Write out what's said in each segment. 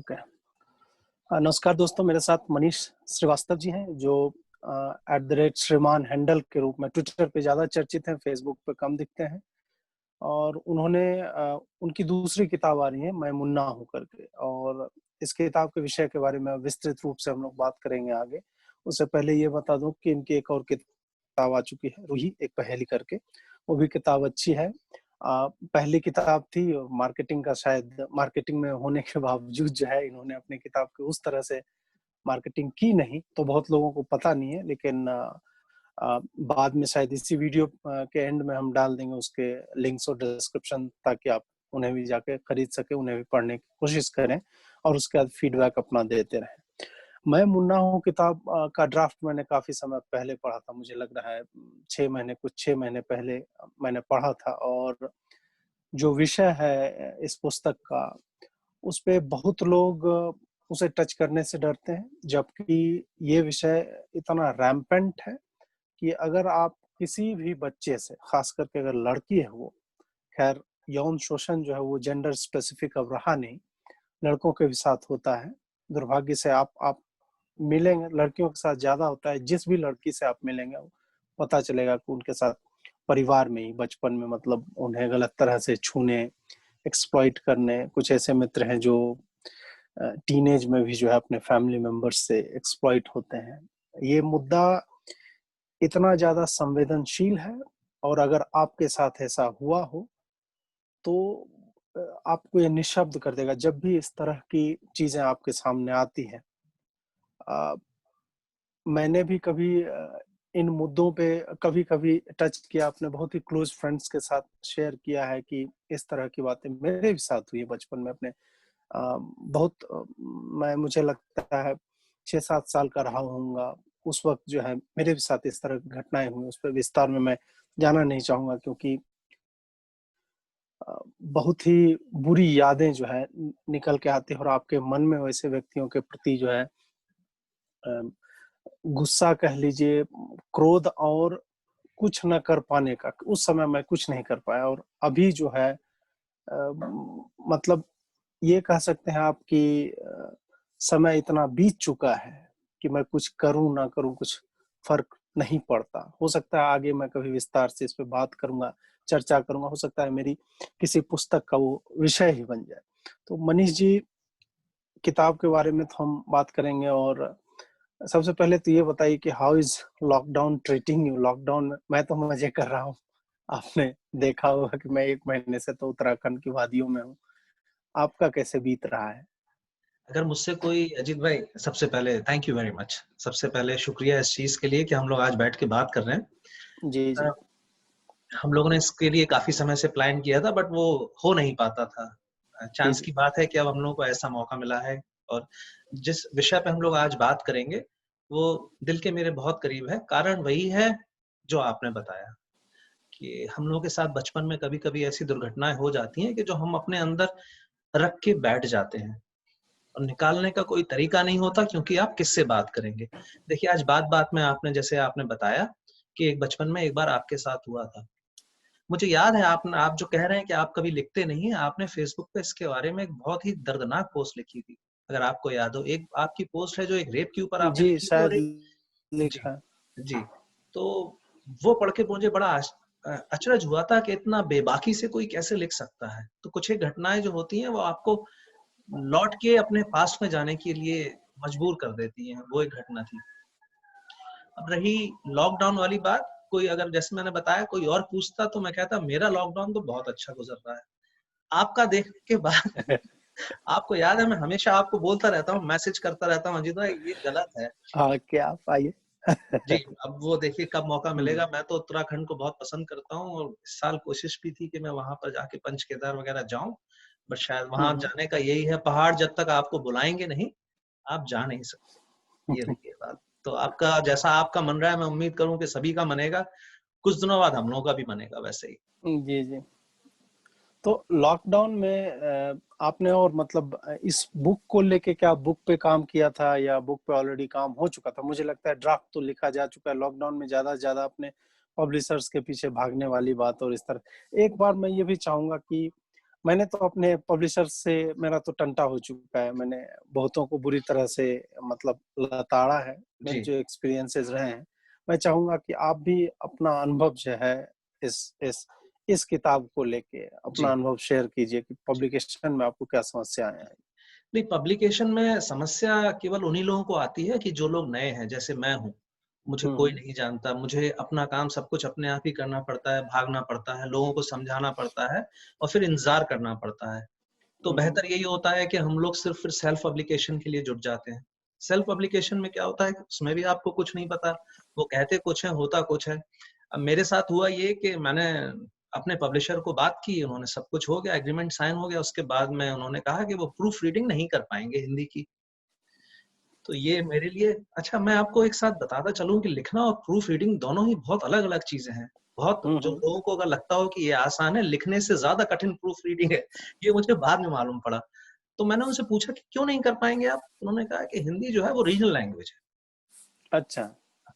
Okay. नमस्कार दोस्तों, मेरे साथ मनीष श्रीवास्तव जी हैं जो @श्रीमान हैंडल के रूप में ट्विटर पे ज़्यादा चर्चित हैं, फेसबुक पे कम दिखते हैं। और उन्होंने उनकी दूसरी किताब आ रही है मैं मुन्ना हूँ करके, और इस किताब के विषय के बारे में विस्तृत रूप से हम लोग बात करेंगे आगे। उससे पहले ये बता दूं कि इनकी एक और किताब आ चुकी है, रूही एक पहेली करके। वो भी किताब अच्छी है। पहली किताब थी मार्केटिंग का, शायद मार्केटिंग में होने के बावजूद जो है इन्होंने अपनी किताब की उस तरह से मार्केटिंग की नहीं, तो बहुत लोगों को पता नहीं है। लेकिन बाद में शायद इसी वीडियो के एंड में हम डाल देंगे उसके लिंक्स और डिस्क्रिप्शन, ताकि आप उन्हें भी जाके खरीद सके, उन्हें भी पढ़ने की कोशिश करें और उसके बाद फीडबैक अपना देते रहें। मैं मुन्ना हूँ किताब का ड्राफ्ट मैंने काफी समय पहले पढ़ा था, मुझे लग रहा है 6 महीने पहले मैंने पढ़ा था। और जो विषय है इस पुस्तक का, उस पे बहुत लोग उसे टच करने से डरते हैं, जबकि ये विषय इतना रैम्पेंट है कि अगर आप किसी भी बच्चे से, खास करके अगर लड़की है वो, खैर यौन शोषण जो है वो जेंडर स्पेसिफिक अब रहा नहीं, लड़कों के भी साथ होता है। दुर्भाग्य से आप मिलेंगे, लड़कियों के साथ ज्यादा होता है। जिस भी लड़की से आप मिलेंगे पता चलेगा कि उनके साथ परिवार में ही बचपन में मतलब उन्हें गलत तरह से छूने, एक्सप्लॉइट करने, कुछ ऐसे मित्र हैं जो टीनेज में भी जो है अपने फैमिली मेंबर्स से एक्सप्लॉइट होते हैं। ये मुद्दा इतना ज्यादा संवेदनशील है, और अगर आपके साथ ऐसा हुआ हो तो आपको ये निःशब्द कर देगा। जब भी इस तरह की चीजें आपके सामने आती हैं, मैंने भी कभी इन मुद्दों पे कभी कभी टच किया, अपने बहुत ही क्लोज फ्रेंड्स के साथ शेयर किया है कि इस तरह की बातें मेरे भी साथ हुई है बचपन में अपने। बहुत मैं मुझे लगता है 6-7 साल का रहा होऊंगा उस वक्त, जो है मेरे भी साथ इस तरह की घटनाएं हुई। उस पर विस्तार में मैं जाना नहीं चाहूंगा, क्योंकि बहुत ही बुरी यादें जो है निकल के आती है, और आपके मन में वैसे व्यक्तियों के प्रति जो है गुस्सा कह लीजिए, क्रोध, और कुछ न कर पाने का। उस समय मैं कुछ नहीं कर पाया, और अभी जो है मतलब ये कह सकते हैं आप कि समय इतना बीत चुका है कि मैं कुछ करूं ना करूं कुछ फर्क नहीं पड़ता। हो सकता है आगे मैं कभी विस्तार से इस पे बात करूंगा, चर्चा करूंगा, हो सकता है मेरी किसी पुस्तक का वो विषय ही बन जाए। तो मनीष जी, किताब के बारे में तो हम बात करेंगे, और सबसे पहले तो ये बताइए कि how is lockdown treating you. Lockdown में मैं तो मजे कर रहा हूँ। आपने देखा होगा कि मैं 1 महीने से तो उत्तराखंड की वादियों में हूँ। आपका कैसे बीत रहा है? अगर मुझसे कोई अजीत भाई, सबसे पहले थैंक यू वेरी मच। सबसे पहले शुक्रिया इस चीज़ के लिए कि हम लोग आज बैठ के बात कर रहे हैं। जी जी। हम लोगों ने इसके लिए काफ़ी समय से प्लान किया था, बट वो हो नहीं पाता था। जी चांस जी। की बात है कि अब हम लोगों को ऐसा मौका मिला है, और जिस विषय पे हम लोग आज बात करेंगे, वो दिल के मेरे बहुत करीब है। कारण वही है जो आपने बताया कि हम लोगों के साथ बचपन में कभी-कभी ऐसी दुर्घटनाएँ हो जाती हैं कि जो हम अपने अंदर रख के बैठ जाते हैं, और निकालने का कोई तरीका नहीं होता, क्योंकि आप किससे बात करेंगे। देखिए, आज बात-बात में आपने जैसे आपने बताया कि एक बचपन में एक बार आपके साथ हुआ था। मुझे याद है आप जो कह रहे हैं कि आप कभी लिखते नहीं हैं, आपने फ़ेसबुक पे इसके बारे में एक बहुत ही दर्दनाक पोस्ट लिखी थी, अगर आपको याद हो। एक आपकी पोस्ट है जो एक रेप के ऊपर आपने जी, लिखी थी, शायद और एक जी, लिखा। जी। तो वो पढ़ के मुझे बड़ा अचरज हुआ था कि इतना बेबाकी से कोई कैसे लिख सकता है। तो कुछ एक घटनाएँ जो होती हैं वो आपको लौट के अपने पास्ट में जाने के लिए मजबूर कर देती हैं, वो एक घटना थी। अब रही लॉकडाउन वाली बात, कोई अगर जैसे मैंने बताया कोई और पूछता तो मैं कहता मेरा लॉकडाउन तो बहुत अच्छा गुज़र रहा है। आपका देखने के बाद आपको याद है मैं हमेशा आपको बोलता रहता हूँ, मैसेज करता रहता हूँ, अजीत भाई ये गलत है। हाँ, क्या आप आइए। जी, अब वो देखिए कब मौका हम्म, मिलेगा। मैं तो उत्तराखंड को बहुत पसंद करता हूँ, और इस साल कोशिश भी थी कि मैं वहाँ पर जाके पंच केदार वगैरह जाऊँ, बट शायद वहाँ हम्म, जाने का यही है, पहाड़ जब तक आपको बुलाएँगे नहीं, आप जा नहीं सकते। ये रही है बात। तो आपका जैसा आपका मन रहा है, मैं उम्मीद करूँ कि सभी का मनेगा। कुछ दिनों बाद हम लोगों का भी बनेगा वैसे ही। जी जी। तो लॉकडाउन में आपने और मतलब इस बुक को लेके क्या बुक पे काम किया था, या बुक पे ऑलरेडी काम हो चुका था? मुझे लगता है ड्राफ्ट तो लिखा जा चुका है। लॉकडाउन में ज्यादा से ज्यादा अपने पब्लिशर्स के पीछे भागने वाली बात और इस तरह। एक बार मैं ये भी चाहूंगा कि मैंने तो अपने पब्लिशर से, मेरा तो टंटा हो चुका है, मैंने बहुतों को बुरी तरह से मतलब लताड़ा है, मेरे जी। जो एक्सपीरियंसेस रहे हैं। मैं चाहूंगा कि आप भी अपना अनुभव जो है इस किताब को लेके अपना जी। अनुभव शेयर कीजिए कि जी। पब्लिकेशन में आपको क्या समस्याएं आई। नहीं, पब्लिकेशन में समस्या केवल उन्हीं लोगों को आती है कि जो लोग नए हैं, जैसे मैं हूँ। मुझे कोई हम्म नहीं जानता, मुझे अपना काम सब कुछ अपने आप ही करना पड़ता है, भागना पड़ता है, लोगों को समझाना पड़ता है और फिर इंतज़ार करना पड़ता है। तो हम्म बेहतर यही होता है कि हम लोग सिर्फ़ फिर सेल्फ पब्लिकेशन के लिए जुट जाते हैं। सेल्फ पब्लिकेशन में क्या होता है कि उसमें भी आपको कुछ नहीं पता, वो कहते कुछ है, होता कुछ है। अब मेरे साथ हुआ ये कि मैंने अपने पब्लिशर को बात की, उन्होंने सब कुछ हो गया, एग्रीमेंट साइन हो गया, उसके बाद में उन्होंने कहा कि वो प्रूफ रीडिंग नहीं कर पाएँगे हिंदी की। तो ये मेरे लिए अच्छा मैं आपको एक साथ बताता चलूँ कि लिखना और प्रूफ रीडिंग दोनों ही बहुत अलग-अलग चीज़ें हैं। बहुत जो हम्म लोगों को अगर लगता हो कि ये आसान है, लिखने से ज़्यादा कठिन प्रूफ रीडिंग है, ये मुझे बाद में मालूम पड़ा। तो मैंने उनसे पूछा कि क्यों नहीं कर पाएँगे आप? उन्होंने कहा कि हिंदी जो है वो रीजनल लैंग्वेज है। अच्छा।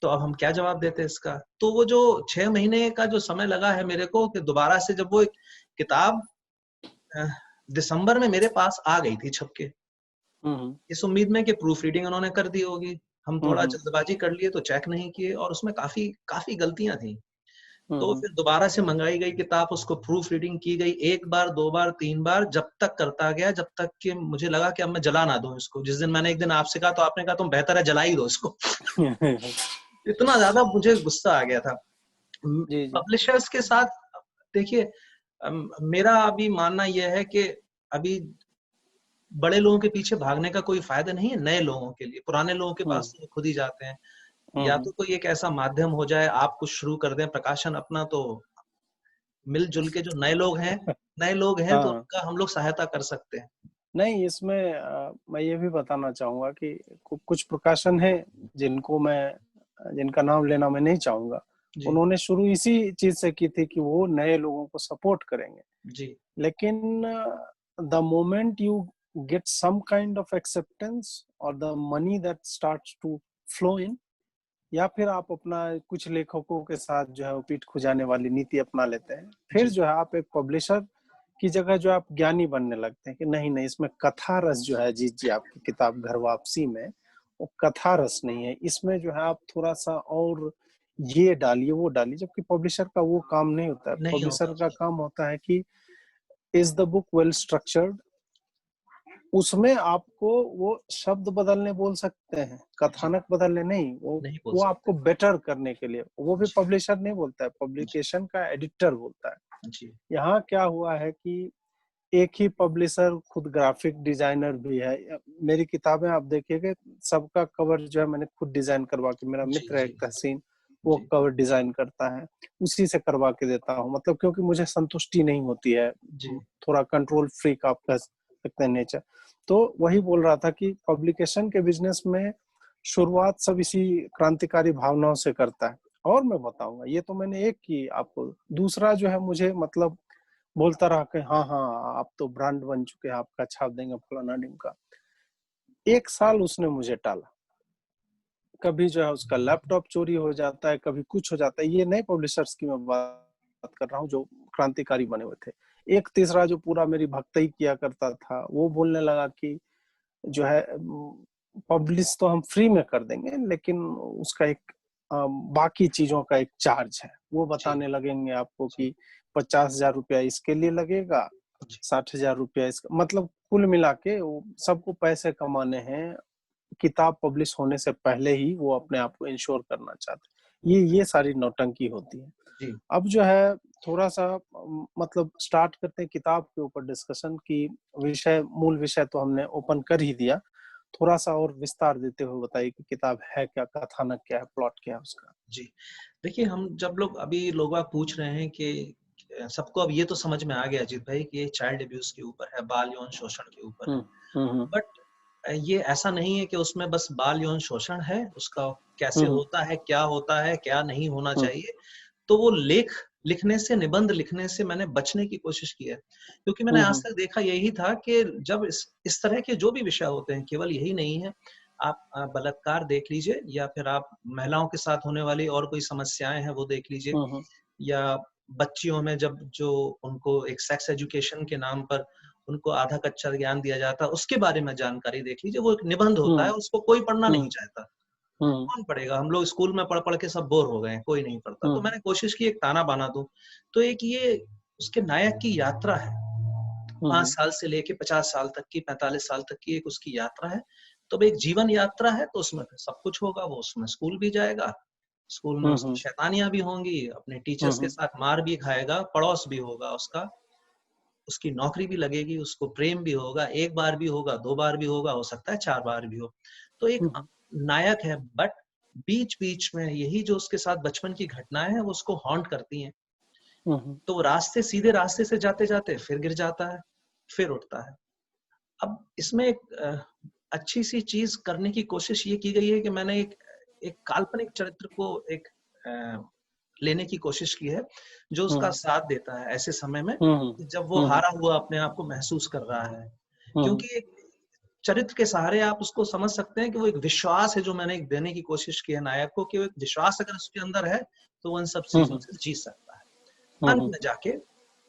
तो अब हम क्या जवाब देते हैं इसका? तो वो जो 6 महीने का जो समय लगा है मेरे को कि दोबारा से जब वो एक किताब अ, दिसंबर में मेरे पास आ गई थी छप के, हम्म इस उम्मीद में कि प्रूफ रीडिंग उन्होंने कर दी होगी। हम थोड़ा हम्म जल्दबाजी कर लिए तो चेक नहीं किए और उसमें काफ़ी काफ़ी गलतियाँ थी। तो हम्म फिर दोबारा से मँगाई गई किताब, उसको प्रूफ रीडिंग की गई 1 बार, 2 बार, 3 बार जब तक करता गया, जब तक कि मुझे लगा कि अब मैं जला ना दूँ इसको। जिस दिन मैंने एक दिन आपसे कहा तो आपने कहा तुम बेहतर है जला ही दो इसको। इतना ज़्यादा मुझे गुस्सा आ गया था। जी जी। पब्लिशर्स के साथ देखिए मेरा अभी मानना ये है कि अभी बड़े लोगों के पीछे भागने का कोई फ़ायदा नहीं है नए लोगों के लिए। पुराने लोगों के पास हम्म तो वो खुद ही जाते हैं। या हम्म तो कोई एक ऐसा माध्यम हो जाए, आप कुछ शुरू कर दें प्रकाशन अपना तो मिल-जुल के जो नए लोग हैं तो हाँ, उनका हम लोग सहायता कर सकते हैं। नहीं इसमें मैं ये भी बताना चाहूंगा कि कुछ प्रकाशन है जिनको जिनका नाम लेना मैं नहीं चाहूंगा। जी, उन्होंने शुरू इसी चीज से की थी कि वो नए लोगों को सपोर्ट करेंगे, जी, लेकिन the moment you get some kind of acceptance और the money that starts to flow in, या फिर आप अपना कुछ लेखकों के साथ जो है वो पीठ खुजाने वाली नीति अपना लेते हैं, फिर जी, जो है आप एक पब्लिशर की जगह जो आप ज्ञानी बनने लगते हैं कि नहीं नहीं इसमें कथा रस जो है, जीत जी आपकी किताब घर वापसी में, वो कथा रस नहीं है, इसमें जो है आप थोड़ा सा और ये डालिए वो डालिए, जबकि पब्लिशर का वो काम नहीं होता है। नहीं होता। पब्लिशर का काम होता है कि is the book well structured, उसमें आपको वो शब्द बदलने बोल सकते हैं, जी, कथानक बदलने नहीं, वो नहीं बोल वो सकते। आपको बेटर करने के लिए, वो भी जी, पब्लिशर नहीं बोलता है, जी, पब्लिकेशन का एडिटर बोलता है। जी, यहाँ क्या हुआ है कि एक ही पब्लिशर खुद ग्राफिक डिजाइनर भी है। मेरी किताबें आप देखिएगा, सबका कवर जो है मैंने खुद डिजाइन करवा के, मेरा जी, मित्र है जी, एक तहसीन, वो जी, कवर डिजाइन करता है, उसी से करवा के देता हूँ, मतलब क्योंकि मुझे संतुष्टि नहीं होती है, जी, थोड़ा कंट्रोल फ्रीक आप कह सकते हैं नेचर। तो वही बोल रहा था कि पब्लिकेशन के बिजनेस में शुरुआत सब इसी क्रांतिकारी भावनाओं से करता है। और मैं बताऊंगा, ये तो मैंने एक की आपको, दूसरा जो है मुझे मतलब बोलता रहा कि हाँ हाँ आप तो ब्रांड बन चुके हैं, आपका छाप देंगे फलाना ढिमका। एक साल उसने मुझे टाला, कभी जो है उसका लैपटॉप चोरी हो जाता है, कभी कुछ हो जाता है, ये नए पब्लिशर्स की मैं बात कर रहा हूँ जो क्रांतिकारी बने हुए थे। एक तीसरा जो पूरा मेरी भक्ति किया करता था, वो बोलने लगा कि जो है पब्लिश तो हम फ्री में कर देंगे, लेकिन उसका एक बाकी चीजों का एक चार्ज है, वो जी, बताने लगेंगे आपको जी, कि 50,000 रुपया इसके लिए लगेगा, जी, 60,000 रुपया इसका, मतलब कुल मिला के सबको पैसे कमाने हैं, किताब पब्लिश होने से पहले ही वो अपने आप को इंश्योर करना चाहते हैं। ये सारी नौटंकी होती है। जी। अब जो है थोड़ा सा मतलब स्टार्ट करते हैं किताब के ऊपर डिस्कशन की, विषय मूल विषय तो हमने ओपन कर ही दिया, थोड़ा सा और विस्तार देते हुए बताइए कि किताब है क्या, कथानक क्या है, प्लॉट क्या है उसका। जी। देखिए, हम जब लोग अभी लोग बाग पूछ रहे हैं कि सबको अब ये तो समझ में आ गया अजीत भाई कि ये चाइल्ड अब्यूज़ के ऊपर है, बाल यौन शोषण के ऊपर है। हम्म हम्म बट ये ऐसा नहीं है कि उसमें बस बाल यौन शोषण है, उसका कैसे हम्म होता है, क्या नहीं होना हम्म चाहिए, तो वो लिखने से, निबंध लिखने से मैंने बचने की कोशिश की है। क्योंकि मैंने आज हम्म तक देखा यही था कि जब इस तरह के जो भी विषय होते हैं, केवल यही नहीं है, आप बलात्कार देख लीजिए या फिर आप महिलाओं के साथ होने वाली और कोई समस्याएँ हैं, वो देख लीजिए हम्म या बच्चियों में जब जो उनको एक सेक्स एजुकेशन के नाम पर उनको आधा कच्चा ज्ञान दिया जाता है, उसके बारे में जानकारी देख लीजिए। वो एक निबंध होता है, उसको कोई पढ़ना नहीं चाहता। कौन पढ़ेगा? हम लोग स्कूल में पढ़ के सब बोर हो गए हैं, कोई नहीं पढ़ता। तो मैंने कोशिश की एक ताना बाना दूं। तो एक ये उसके नायक की यात्रा है, 5 साल से लेके 50 साल तक की, 45 साल तक की एक उसकी यात्रा है। तो एक जीवन यात्रा है, तो उसमें सब कुछ होगा। वो उसमें स्कूल भी जाएगा, स्कूल में उसकी शैतानियां भी होंगी, अपने टीचर्स के साथ मार भी खाएगा, पड़ोस भी होगा उसका, उसकी नौकरी भी लगेगी, उसको प्रेम भी होगा, 1 बार भी होगा, 2 बार भी होगा, हो सकता है 4 बार भी हो। तो एक नायक है, बट बीच-बीच में यही जो उसके साथ बचपन की घटनाएं हैं, वो उसको हॉन्ट करती हैं। तो वो सीधे रास्ते से जाते-जाते फिर गिर जाता है, फिर उठता है। अब इसमें एक अच्छी सी चीज करने की कोशिश ये की गई है कि मैंने एक काल्पनिक चरित्र को एक लेने की कोशिश की है, जो उसका साथ देता है ऐसे समय में, जब वो हारा हुआ अपने आप को महसूस कर रहा है। क्योंकि एक चरित्र के सहारे आप उसको समझ सकते हैं कि वो एक विश्वास है जो मैंने देने की कोशिश की है नायक को, कि वो एक विश्वास अगर उसके अंदर है तो वो इन सब चीजों से जी सकता है। अंत में जाके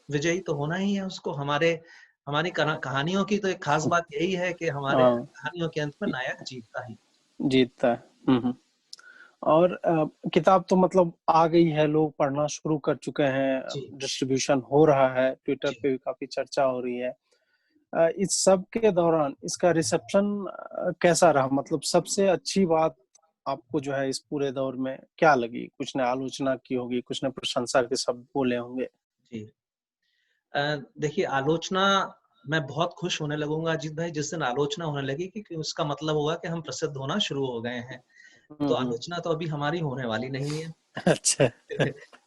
विजयी तो होना ही है उसको। हमारी कहानियों की तो एक खास बात यही है कि हमारे कहानियों के अंत में नायक जीतता है। और किताब तो मतलब आ गई है, लोग पढ़ना शुरू कर चुके हैं, डिस्ट्रीब्यूशन हो रहा है, ट्विटर पे भी काफी चर्चा हो रही है। इस सब के दौरान इसका रिसेप्शन कैसा रहा? मतलब सबसे अच्छी बात आपको जो है इस पूरे दौर में क्या लगी? कुछ ने आलोचना की होगी, कुछ ने प्रशंसा के शब्द बोले होंगे। जी, देखिए, आलोचना मैं बहुत खुश होने लगूंगा अजीत भाई जिस दिन आलोचना होने लगी, क्योंकि उसका मतलब हुआ कि हम प्रसिद्ध होना शुरू हो गए हैं। तो आलोचना तो अभी हमारी होने वाली नहीं है। अच्छा।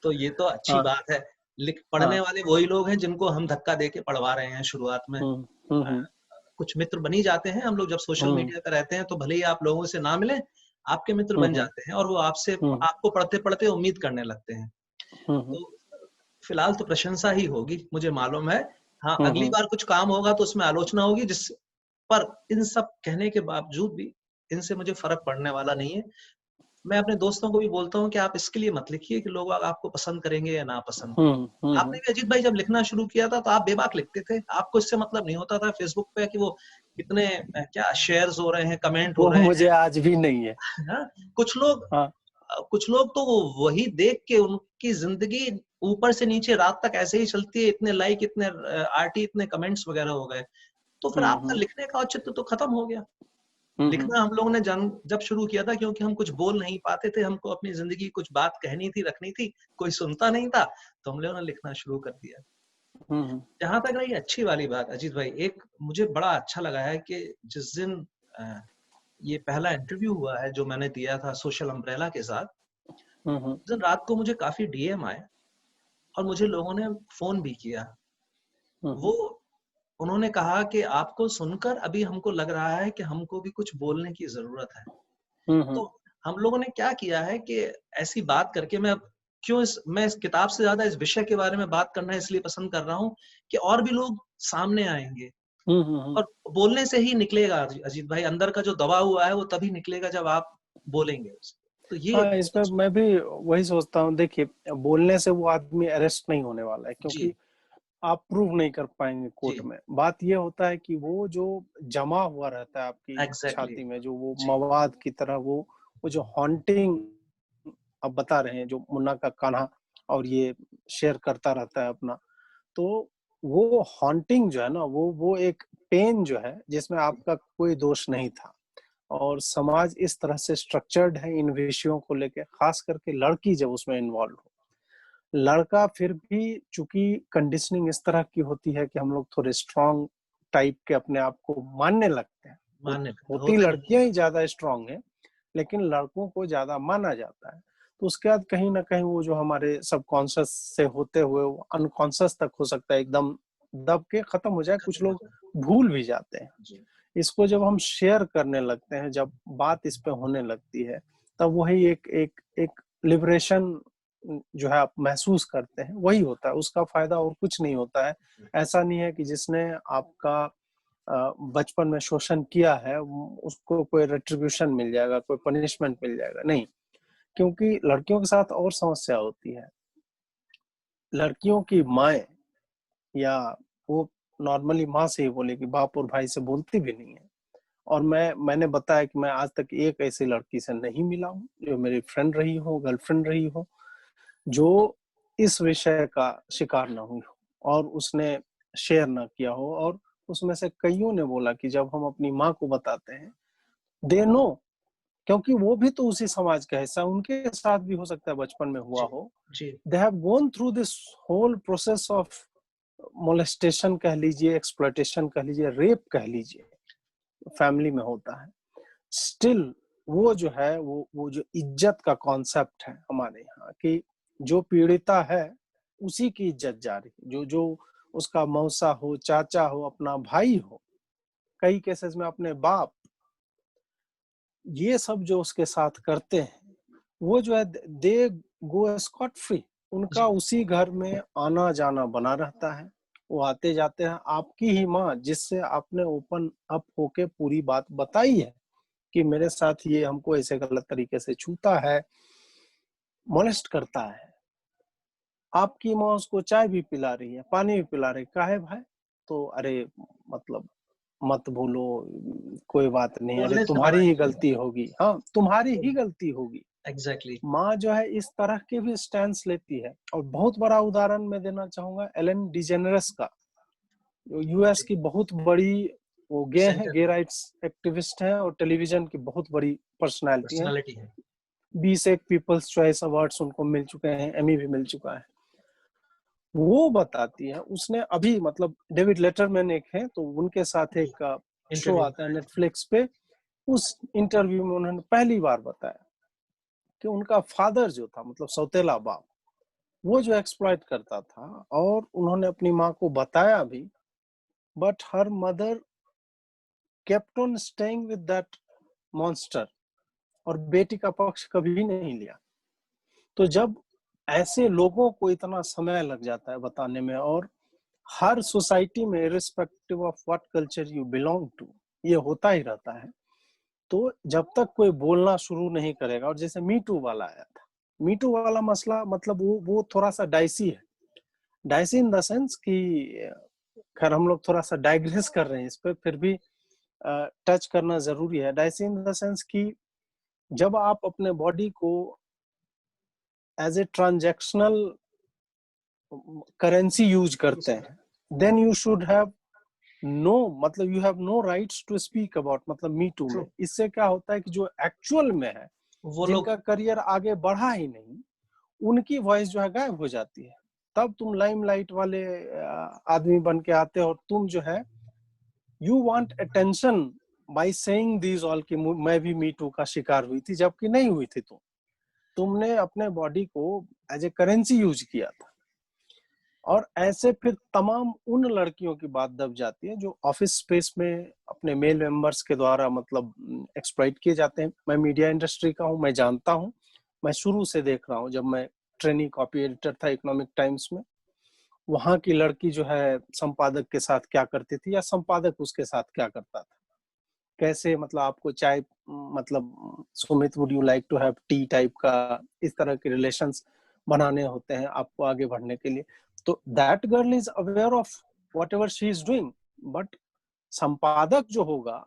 तो ये तो अच्छी बात है। पढ़ने वाले वही लोग हैं जिनको हम धक्का देके पढ़वा रहे हैं शुरुआत में। कुछ मित्र बनी जाते हैं हम लोग जब सोशल मीडिया पर रहते हैं, तो भले ही आप लोगों से ना मिले, आपके मित्र बन जाते हैं और वो आपको पढ़ते पढ़ते उम्मीद करने लगते हैं। तो फिलहाल तो प्रशंसा ही होगी, मुझे मालूम है। हाँ, अगली बार कुछ काम होगा तो उसमें आलोचना होगी, पर इन सब कहने के बावजूद भी इनसे मुझे फर्क पड़ने वाला नहीं है। मैं अपने दोस्तों को भी बोलता हूँ कि आप इसके लिए मत लिखिए कि लोग आपको पसंद करेंगे या ना पसंद। आपने भी अजीत भाई जब लिखना शुरू किया था तो आप बेबाक लिखते थे, आपको इससे मतलब नहीं होता था फेसबुक पे कि वो कितने क्या शेयर्स हो रहे हैं, कमेंट हो रहे हैं। मुझे आज भी नहीं है। कुछ लोग तो वही देख के उनकी जिंदगी ऊपर से नीचे रात तक ऐसे ही चलती है, इतने लाइक, इतने आरटी, इतने कमेंट्स वगैरह हो गए, तो फिर आपका लिखने का औचित्य तो खत्म हो गया। लिखना हम लोगों ने जब शुरू किया था क्योंकि हम कुछ बोल नहीं पाते थे, हमको अपनी जिंदगी कुछ बात कहनी थी, रखनी थी, कोई सुनता नहीं था, तो हम लोगों ने लिखना शुरू कर दिया। जहां तक रही अच्छी वाली बात अजीत भाई, एक मुझे बड़ा अच्छा लगा है कि जिस दिन ये पहला इंटरव्यू हुआ है जो मैंने दिया था सोशल अम्ब्रेला के साथ, उस दिन रात को मुझे काफी डीएम आए और मुझे लोगों ने फोन भी किया। वो उन्होंने कहा कि आपको सुनकर अभी हमको लग रहा है कि हमको भी कुछ बोलने की जरूरत है। तो हम लोगों ने क्या किया है कि ऐसी बात करके मैं इस किताब से ज्यादा इस विषय के बारे में बात करना इसलिए पसंद कर रहा हूँ कि और भी लोग सामने आएंगे और बोलने से ही निकलेगा अजीत भाई, अंदर का जो दबा हुआ है वो तभी निकलेगा जब आप बोलेंगे। तो ये इसमें मैं भी वही सोचता हूँ। देखिए, बोलने से वो आदमी अरेस्ट नहीं होने वाला है, क्योंकि आप प्रूव नहीं कर पाएंगे कोर्ट में। बात ये होता है कि वो जो जमा हुआ रहता है आपकी छाती में, जो वो मवाद की तरह वो जो हॉन्टिंग आप बता रहे हैं, जो मुन्ना का कान्हा और ये शेयर करता रहता है अपना, तो वो हॉन्टिंग जो है ना, वो एक पेन जो है जिसमें आपका कोई दोष नहीं था। और समाज इस तरह से स्ट्रक्चर्ड है इन विषयों को लेके, खास करके लड़की जब उसमें इन्वॉल्व हो। लड़का फिर भी चूंकि कंडीशनिंग इस तरह की होती है कि हम लोग थोड़े स्ट्रांग टाइप के अपने आप को मानने लगते हैं। होती लड़कियां ही ज्यादा स्ट्रांग है, लेकिन लड़कों को ज्यादा माना जाता है। तो उसके बाद कहीं ना कहीं वो जो हमारे सबकॉन्शियस से होते हुए अनकॉन्शियस तक हो सकता है एकदम दब के खत्म हो जाए, कुछ लोग भूल भी जाते हैं। इसको जब हम शेयर करने लगते हैं, जब बात इस पे होने लगती है, तब वही एक लिबरेशन जो है आप महसूस करते हैं, वही होता है। उसका फायदा और कुछ नहीं होता है। ऐसा नहीं है कि जिसने आपका बचपन में शोषण किया है उसको कोई रेट्रिब्यूशन मिल जाएगा, कोई पनिशमेंट मिल जाएगा, नहीं। क्योंकि लड़कियों के साथ और समस्या होती है। लड़कियों की माएँ या वो नॉर्मली माँ से ही बोलेगी, बाप और भाई से बोलती भी नहीं है। और मैंने बताया कि मैं आज तक एक ऐसी लड़की से नहीं मिला हूँ जो मेरी फ्रेंड रही हो, गर्लफ्रेंड रही हो, जो इस विषय का शिकार ना हुई हो और उसने शेयर ना किया हो। और उसमें से कईयों ने बोला कि जब हम अपनी माँ को बताते हैं, दे नो, क्योंकि वो भी तो उसी समाज का हिस्सा, उनके साथ भी हो सकता है बचपन में हुआ जी हो। जी they have gone through this whole process of molestation कह लीजिए, एक्सप्लॉयटेशन कह लीजिए, रेप कह लीजिए, फैमिली में होता है। स्टिल वो जो है, वो जो इज्जत का कॉन्सेप्ट है हमारे यहाँ कि जो पीड़िता है उसी की इज्जत जा रही है, जो जो उसका मौसा हो, चाचा हो, अपना भाई हो, कई केसेस में अपने बाप, ये सब जो उसके साथ करते हैं, वो जो है दे गो स्कॉट फ्री। उनका जी उसी घर में आना जाना बना रहता है, वो आते जाते हैं। आपकी ही माँ, जिससे आपने ओपन अप होके पूरी बात बताई है कि मेरे साथ ये हमको ऐसे गलत तरीके से छूता है, मोलेस्ट करता है, आपकी माँ उसको चाय भी पिला रही है, पानी भी पिला रही है, काहे भाई? तो अरे मतलब मत भूलो, कोई बात नहीं, अरे बोलने से तुम्हारी मना ही नहीं गलती होगी, हाँ तुम्हारी किया। ही गलती होगी। एग्जैक्टली। माँ जो है इस तरह के भी स्टैंड लेती है। और बहुत बड़ा उदाहरण मैं देना चाहूंगा एलन डिजेनरस का, जो यूएस की बहुत बड़ी, वो गे हैं, सेंटर गे राइट्स एक्टिविस्ट हैं और टेलीविजन की बहुत बड़ी पर्सनालिटी हैं। पर्सनालिटी है। 20 एक पीपल्स चॉइस अवार्ड्स उनको मिल चुके हैं, एमी भी मिल चुका है। वो बताती है, उसने अभी मतलब डेविड लेटरमैन एक है, तो उनके साथ जी एक शो इंटरव्यू। आता है नेटफ्लिक्स पे। उस इंटरव्यू में उन्होंने पहली बार बताया कि उनका फादर जो था, मतलब सौतेला बाप, वो जो एक्सप्लॉइट करता था, और उन्होंने अपनी माँ को बताया भी, but her mother kept on staying with that monster, और बेटी का पक्ष कभी नहीं लिया। तो जब ऐसे लोगों को इतना समय लग जाता है बताने में, और हर सोसाइटी में irrespective of what culture you belong to, ये होता ही रहता है। तो जब तक कोई बोलना शुरू नहीं करेगा, और जैसे मी टू वाला आया था, मी टू वाला मसला मतलब वो थोड़ा सा डाइसी है। डाइसी इन द सेंस कि, खैर हम लोग थोड़ा सा डाइग्रेस कर रहे हैं इस पे, फिर भी टच करना जरूरी है। डाइसी इन द सेंस कि जब आप अपने बॉडी को as a transactional currency use करते हैं, then you should have no, मतलब you have no rights to speak about, मतलब मी टू ट्रू। में। इससे क्या होता है कि जो एक्चुअल में है, वो लोग जिनका करियर आगे बढ़ा ही नहीं, उनकी वॉइस जो है गायब हो जाती है। तब तुम लाइमलाइट वाले आदमी बन के आते हो, और तुम जो है you want attention by saying these all कि मैं भी मी टू का शिकार हुई थी, जबकि नहीं हुई थी। तुमने अपने बॉडी को एज ए करेंसी यूज किया था। और ऐसे फिर तमाम उन लड़कियों की बात दब जाती है जो ऑफिस स्पेस में अपने मेल मेंबर्स के द्वारा मतलब एक्सप्लॉइट किए जाते हैं। मैं मीडिया इंडस्ट्री का हूं, मैं जानता हूं, मैं शुरू से देख रहा हूं। जब मैं ट्रेनी कॉपी एडिटर था इकोनॉमिक टाइम्स में, वहां की लड़की जो है संपादक के साथ क्या करती थी, या संपादक उसके साथ क्या करता था, कैसे मतलब आपको चाय, मतलब Sumit would you like to have tea type का, इस तरह के रिलेशंस बनाने होते हैं आपको आगे बढ़ने के लिए। तो that girl is aware of what ever she is doing, but संपादक जो होगा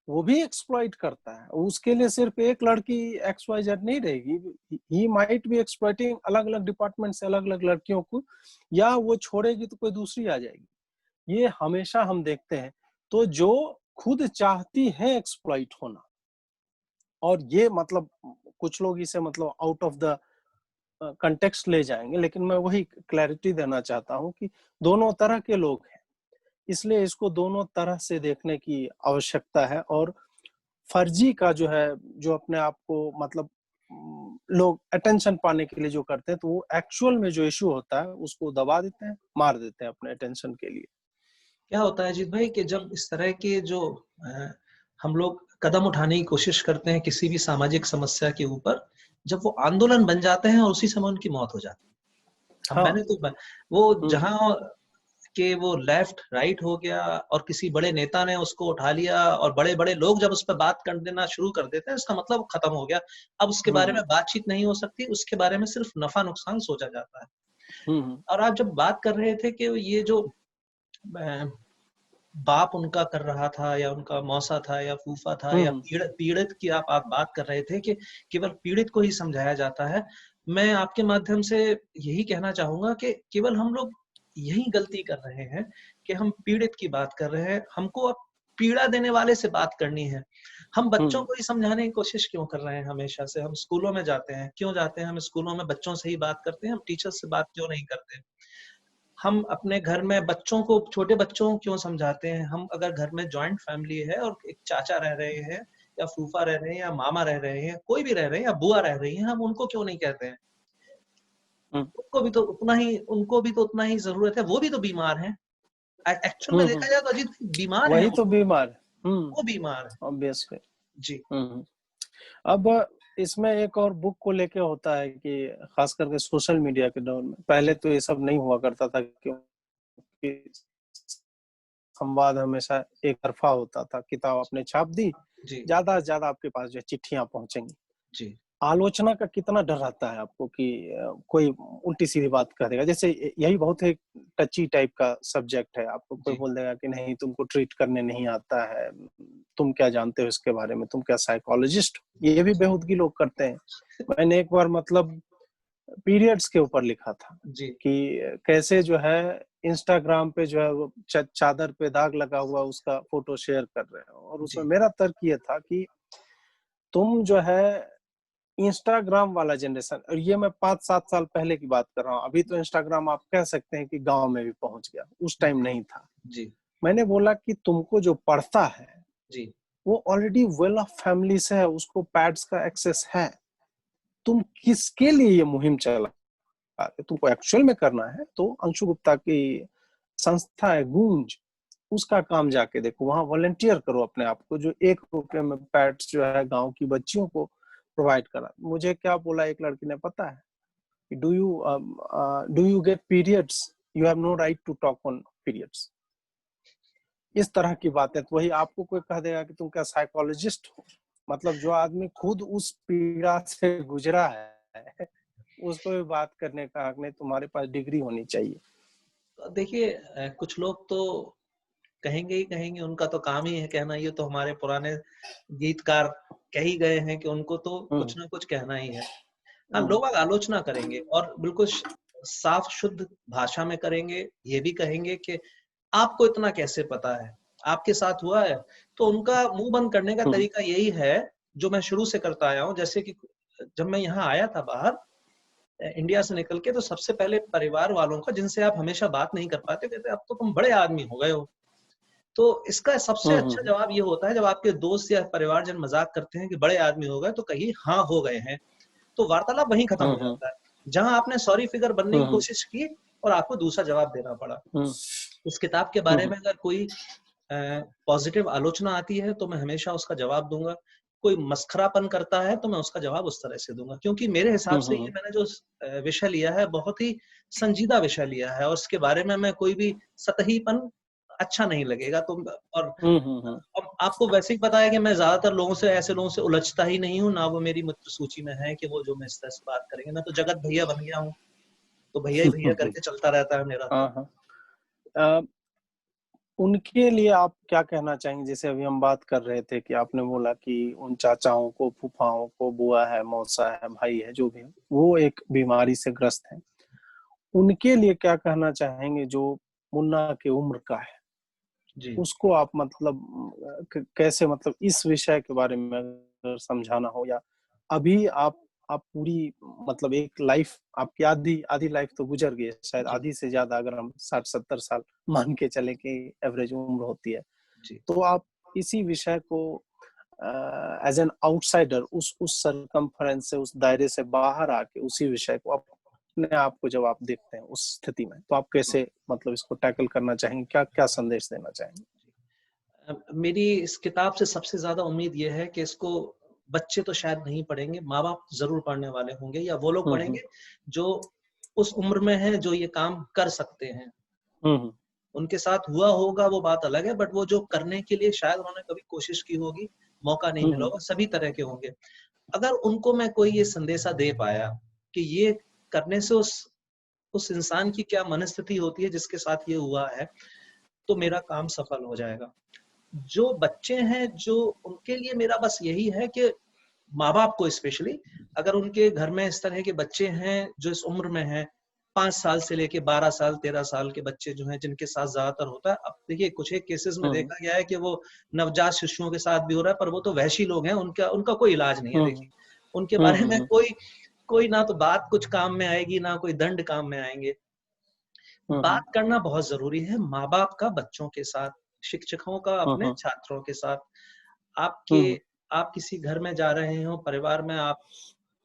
वो भी एक्सप्लॉइट करता है। उसके लिए सिर्फ एक लड़की एक्स वाई जेड नहीं रहेगी, ही माइट बी एक्सप्लॉइटिंग अलग अलग डिपार्टमेंट से अलग अलग लड़कियों को, या वो छोड़ेगी तो कोई दूसरी आ जाएगी। ये हमेशा हम देखते हैं। तो जो खुद चाहती है एक्सप्लॉइट होना, और ये मतलब कुछ लोग इसे मतलब आउट ऑफ द कंटेक्स्ट ले जाएंगे, लेकिन मैं वही क्लैरिटी देना चाहता हूं कि दोनों तरह के लोग हैं, इसलिए इसको दोनों तरह से देखने की आवश्यकता है। और फर्जी का जो है, जो अपने आप को मतलब लोग अटेंशन पाने के लिए जो करते हैं, तो वो एक्चुअल में जो इशू होता है उसको दबा देते हैं, मार देते हैं अपने अटेंशन के लिए। क्या होता है अजीत भाई कि जब इस तरह के जो हम लोग कदम उठाने की कोशिश करते हैं किसी भी सामाजिक समस्या के ऊपर, जब वो आंदोलन बन जाते हैं और उसी समय उनकी मौत हो जाती है। अब हाँ। मैंने तो वो जहां के वो लेफ्ट राइट हो गया और किसी बड़े नेता ने उसको उठा लिया और बड़े बड़े लोग जब उस पर बात कर देना शुरू कर देते हैं, इसका मतलब खत्म हो गया। अब उसके बारे में बातचीत नहीं हो सकती, उसके बारे में सिर्फ नफा नुकसान सोचा जाता है। और आप जब बात कर रहे थे कि ये जो बाप उनका कर रहा था या उनका मौसा था या फूफा था या पीड़ित की आप बात कर रहे थे कि केवल पीड़ित को ही समझाया जाता है। मैं आपके माध्यम से यही कहना चाहूंगा कि केवल हम लोग यही गलती कर रहे हैं कि हम पीड़ित की बात कर रहे हैं। हमको अब पीड़ा देने वाले से बात करनी है। हम बच्चों को ही समझाने की कोशिश क्यों कर रहे हैं? हमेशा से हम स्कूलों में जाते हैं, क्यों जाते हैं? हम स्कूलों में बच्चों से ही बात करते हैं, हम टीचर से बात क्यों नहीं करते? हम अपने घर में बच्चों को, छोटे बच्चों को क्यों समझाते हैं? हम अगर घर में जॉइंट फैमिली है और एक चाचा रह रहे हैं या फूफा रह रहे हैं या मामा रह रहे हैं, कोई भी रह रहे हैं या बुआ रह रही है, हम उनको क्यों नहीं कहते हैं? उनको भी तो उतना ही जरूरत है, वो भी तो बीमार है। एक्चुअल में देखा जाए तो अजीत बीमार है, वही तो बीमार, वो बीमार है ऑब्वियसली जी। अब इसमें एक और बुक को लेके होता है कि खास करके सोशल मीडिया के दौर में, पहले तो ये सब नहीं हुआ करता था क्योंकि संवाद हमेशा एक तरफा होता था। किताब आपने छाप दी, ज्यादा से ज्यादा आपके पास जो चिट्ठियां पहुंचेंगी जी। आलोचना का कितना डर रहता है आपको कि कोई उल्टी सीधी बात कर देगा? जैसे यही बहुत एक टची टाइप का सब्जेक्ट है, आपको कोई बोल देगा कि नहीं तुमको ट्रीट करने नहीं आता है, तुम क्या जानते हो इसके बारे में, तुम क्या साइकोलॉजिस्ट हो? ये भी बेहूदगी लोग करते हैं। मैंने एक बार मतलब पीरियड्स के ऊपर लिखा था जी। कि कैसे जो है इंस्टाग्राम पे जो है वो चादर पे दाग लगा हुआ उसका फोटो शेयर कर रहे हैं, और उसमें मेरा तर्क ये था कि तुम जो है इंस्टाग्राम वाला जनरेशन, और ये मैं 5-7 साल पहले की बात कर रहा हूँ, अभी तो इंस्टाग्राम आप कह सकते हैं कि गांव में भी पहुंच गया, उस टाइम नहीं था जी। मैंने बोला कि तुमको जो पढ़ता है जी, वो ऑलरेडी वेल ऑफ फैमिली से है, उसको पैड्स का एक्सेस है, तुम किसके लिए ये मुहिम चला? तुमको एक्चुअल में करना है तो अंशु गुप्ता की संस्था है गूंज, उसका काम जाके देखो, वहां वॉलंटियर करो अपने आप को, जो 1 रुपए में पैड्स जो है गांव की बच्चियों को प्रोवाइड करा। मुझे क्या बोला एक लड़की ने पता है, do you get periods, you have no right to talk on periods. इस तरह की बातें। तो वही आपको कोई कह देगा कि तुम क्या साइकोलॉजिस्ट हो? मतलब जो आदमी खुद उस पीड़ा से गुजरा है उसको भी बात करने का हक नहीं, तुम्हारे पास डिग्री होनी चाहिए। देखिए कुछ लोग तो कहेंगे ही कहेंगे, उनका तो काम ही है कहना। ये तो हमारे पुराने गीतकार कह ही गए हैं कि उनको तो कुछ ना कुछ कहना ही है। हाँ, लोग आलोचना करेंगे और बिल्कुल साफ शुद्ध भाषा में करेंगे। ये भी कहेंगे कि आपको इतना कैसे पता है, आपके साथ हुआ है? तो उनका मुंह बंद करने का तरीका यही है जो मैं शुरू से करता आया हूँ। जैसे कि जब मैं यहाँ आया था बाहर इंडिया से निकल के, तो सबसे पहले परिवार वालों का, जिनसे आप हमेशा बात नहीं कर पाते, कहते अब तो तुम बड़े आदमी हो गए हो। तो इसका सबसे अच्छा जवाब ये होता है, जब आपके दोस्त या परिवारजन मजाक करते हैं कि बड़े आदमी हो गए, तो कहिए हाँ हो गए हैं। तो वार्तालाप वहीं खत्म हो जाता है, जहां आपने सॉरी फिगर बनने की कोशिश की और आपको दूसरा जवाब देना पड़ा। उस किताब के बारे में अगर कोई पॉजिटिव आलोचना आती है तो मैं हमेशा उसका जवाब दूंगा। कोई मस्खरापन करता है तो मैं उसका जवाब उस तरह से दूंगा, क्योंकि मेरे हिसाब से ये मैंने जो विषय लिया है बहुत ही संजीदा विषय लिया है, और उसके बारे में मैं कोई भी सतहीपन अच्छा नहीं लगेगा। तो और अब आपको वैसे ही पता है कि मैं ज्यादातर लोगों से, ऐसे लोगों से उलझता ही नहीं हूँ, ना वो मेरी मित्र सूची में है कि वो जो मैं इस तरह से बात करेंगे। मैं तो जगत भैया बन गया हूँ, तो भैया ही भैया करके चलता रहता है मेरा। उनके लिए आप क्या कहना चाहेंगे? जैसे अभी हम बात कर रहे थे कि आपने बोला कि उन चाचाओं को, फूफाओं को, बुआ है, मौसा है, भाई है, जो भी है, वो एक बीमारी से ग्रस्त है। उनके लिए क्या कहना चाहेंगे जो मुन्ना की उम्र का है जी? उसको आप मतलब कैसे, मतलब इस विषय के बारे में अगर समझाना हो, या अभी आप पूरी मतलब एक लाइफ आपकी आधी लाइफ तो गुजर गई है शायद, आधी से ज्यादा, अगर हम 60-70 साल मान के चले कि एवरेज उम्र होती है जी। तो आप इसी विषय को एज एन आउटसाइडर उस सरकमफरेंस से, उस दायरे से बाहर आके उसी विषय को अपने आप को जब आप देखते हैं उस स्थिति में, तो आप कैसे मतलब इसको टैकल करना चाहेंगे? क्या क्या संदेश देना चाहेंगे? मेरी इस किताब से सबसे ज्यादा उम्मीद यह है कि इसको बच्चे तो शायद नहीं पढ़ेंगे, माँ बाप जरूर पढ़ने वाले होंगे, या वो लोग पढ़ेंगे जो उस उम्र में है, जो ये काम कर सकते हैं। उनके साथ हुआ होगा वो बात अलग है, बट वो जो करने के लिए शायद उन्होंने कभी कोशिश की होगी, मौका नहीं मिला होगा, सभी तरह के होंगे। अगर उनको मैं कोई ये संदेशा दे पाया कि ये करने से उस उस इंसान की क्या मनस्थिति होती है जिसके साथ ये हुआ है, तो मेरा काम सफल हो जाएगा। जो बच्चे हैं, जो उनके लिए मेरा बस यही है कि माँ-बाप को स्पेशली, अगर उनके घर में इस तरह के बच्चे हैं जो इस उम्र में हैं, 5 साल से लेके 12 साल, 13 साल के बच्चे जो हैं, जिनके साथ ज़्यादातर होता है। अब देखिए कुछ एक केसेज़ में देखा गया है कि वो नवजात शिशुओं के साथ भी हो रहा है, पर वो तो वहशी लोग हैं, उनका उनका कोई इलाज नहीं है देखिए। उनके बारे में कोई कोई ना तो बात कुछ काम में आएगी, ना कोई दंड काम में आएँगे। बात करना बहुत ज़रूरी है माँ-बाप का बच्चों के साथ, शिक्षकों का अपने छात्रों के साथ। आप किसी घर में जा रहे हो, परिवार में आप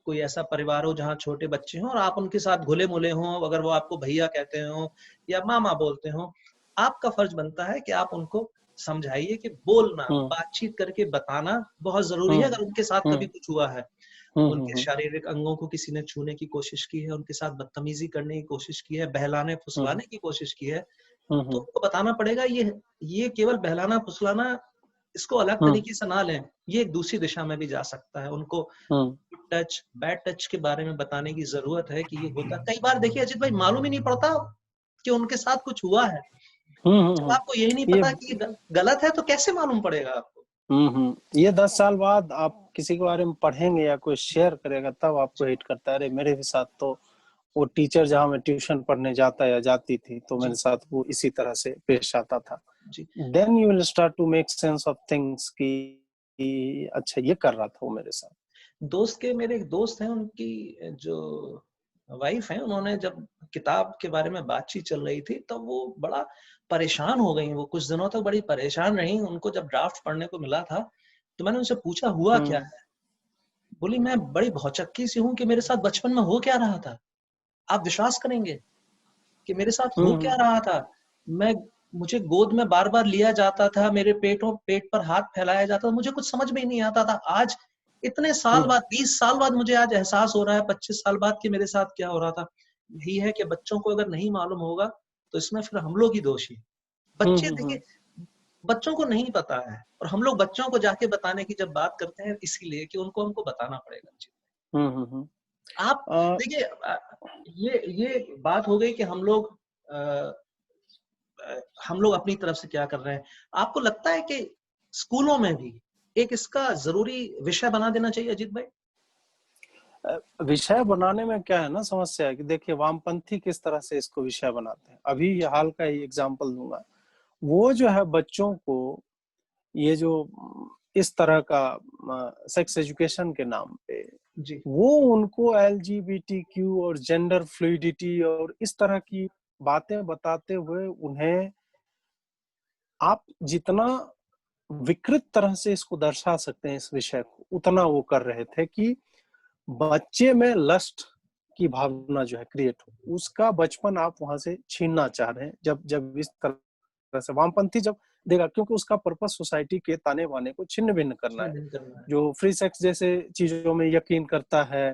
कोई ऐसा परिवार हो जहाँ छोटे बच्चे हों और आप उनके साथ घुले-मिले हों, अगर वो आपको भैया कहते हों या मामा बोलते हों, आपका फर्ज बनता है कि आप उनको समझाइए कि बोलना, बातचीत करके बताना बहुत ज़रूरी है अगर उनके साथ कभी कुछ हुआ है। उनके शारीरिक अंगों को किसी ने छूने की कोशिश की है, उनके साथ बदतमीज़ी करने की कोशिश की है, बहलाने-फुसलाने की कोशिश की है, तो उनको बताना पड़ेगा ये केवल बहलाना-फुसलाना, इसको अलग तरीके से ना लें, ये एक दूसरी दिशा में भी जा सकता है। उनको गुड टच, बैड टच के बारे में बताने की ज़रूरत है कि ये होता है। कई बार देखिए अजीत भाई, मालूम ही नहीं पड़ता कि उनके साथ कुछ हुआ है। जब आपको यही नहीं ये पता कि ये गलत है, तो कैसे मालूम पड़ेगा आपको? ये 10 साल बाद आप किसी के बारे में पढ़ेंगे या कोई शेयर करेगा, तब आपको हिट करता है, अरे मेरे भी साथ तो वो टीचर जहाँ मैं ट्यूशन पढ़ने जाता या जाती थी, तो मेरे साथ वो इसी तरह से पेश आता था। Then you will start to make sense of things कि अच्छा ये कर रहा था वो मेरे साथ। मेरे एक दोस्त हैं, उनकी जो वाइफ है, उन्होंने जब किताब के बारे में बातचीत चल रही थी, तब वो बड़ा परेशान हो गई। वो कुछ दिनों तक बड़ी परेशान रही। उनको जब ड्राफ्ट पढ़ने को मिला था, तो मैंने उनसे पूछा हुआ क्या है? बोली, मैं बड़ी भौचक्की सी हूँ कि मेरे साथ बचपन में हो क्या रहा था। आप विश्वास करेंगे कि मेरे साथ हो क्या रहा था? मुझे गोद में बार-बार लिया जाता था, मेरे पेट पर हाथ फैलाया जाता था, मुझे कुछ समझ में ही नहीं आता था। आज इतने साल बाद, 20 साल बाद मुझे आज एहसास हो रहा है, 25 साल बाद, कि मेरे साथ क्या हो रहा था। यही है कि बच्चों को अगर नहीं मालूम होगा, तो इसमें फिर हम लोग ही दोषी। बच्चे देखिए, बच्चों को नहीं पता है, और हम लोग बच्चों को जाके बताने की जब बात करते हैं, इसीलिए कि उनको हमको बताना पड़ेगा। आप देखिए, ये बात हो गई कि हम लोग अपनी तरफ से क्या कर रहे हैं। आपको लगता है कि स्कूलों में भी एक इसका जरूरी विषय बना देना चाहिए अजीत भाई? विषय बनाने में क्या है ना, समस्या है कि देखिए वामपंथी किस तरह से इसको विषय बनाते हैं। अभी हाल का ही एग्जांपल दूंगा। वो जो है बच्चों को ये जो इस तरह का सेक्स एजुकेशन के नाम पे जी, वो उनको LGBTQ और जेंडर फ्लूइडिटी और इस तरह की बातें बताते हुए उन्हें आप जितना विकृत तरह से इसको दर्शा सकते हैं इस विषय को, उतना वो कर रहे थे कि बच्चे में लस्ट की भावना जो है क्रिएट हो, उसका बचपन आप वहां से छीनना चाह रहे हैं। जब जब इस तरह से वामपंथी जब देगा, क्योंकि उसका पर्पस सोसाइटी के ताने बाने को छिन्न भिन्न करना है। जो फ्री सेक्स जैसे चीजों में यकीन करता है,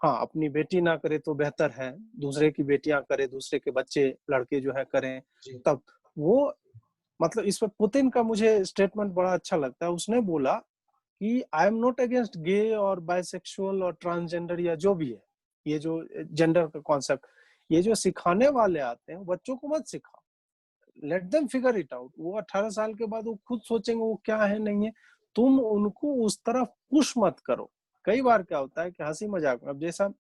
हाँ अपनी बेटी ना करे तो बेहतर है, दूसरे की बेटियां करे, दूसरे के बच्चे लड़के जो है करें, तब वो मतलब इस पर पुतिन का मुझे स्टेटमेंट बड़ा अच्छा लगता है। उसने बोला कि आई एम नॉट अगेंस्ट गे और बाइसेक्सुअल और ट्रांसजेंडर या जो भी है, ये जो जेंडर का कॉन्सेप्ट, ये जो सिखाने वाले आते हैं बच्चों को मत सिखाओ, let them figure it out. वो 18 साल के बाद वो खुद सोचेंगे वो क्या है नहीं है, तुम उनको उस तरफ पुश मत करो। कई बार क्या होता है कि हंसी मजाक में, अब जैसा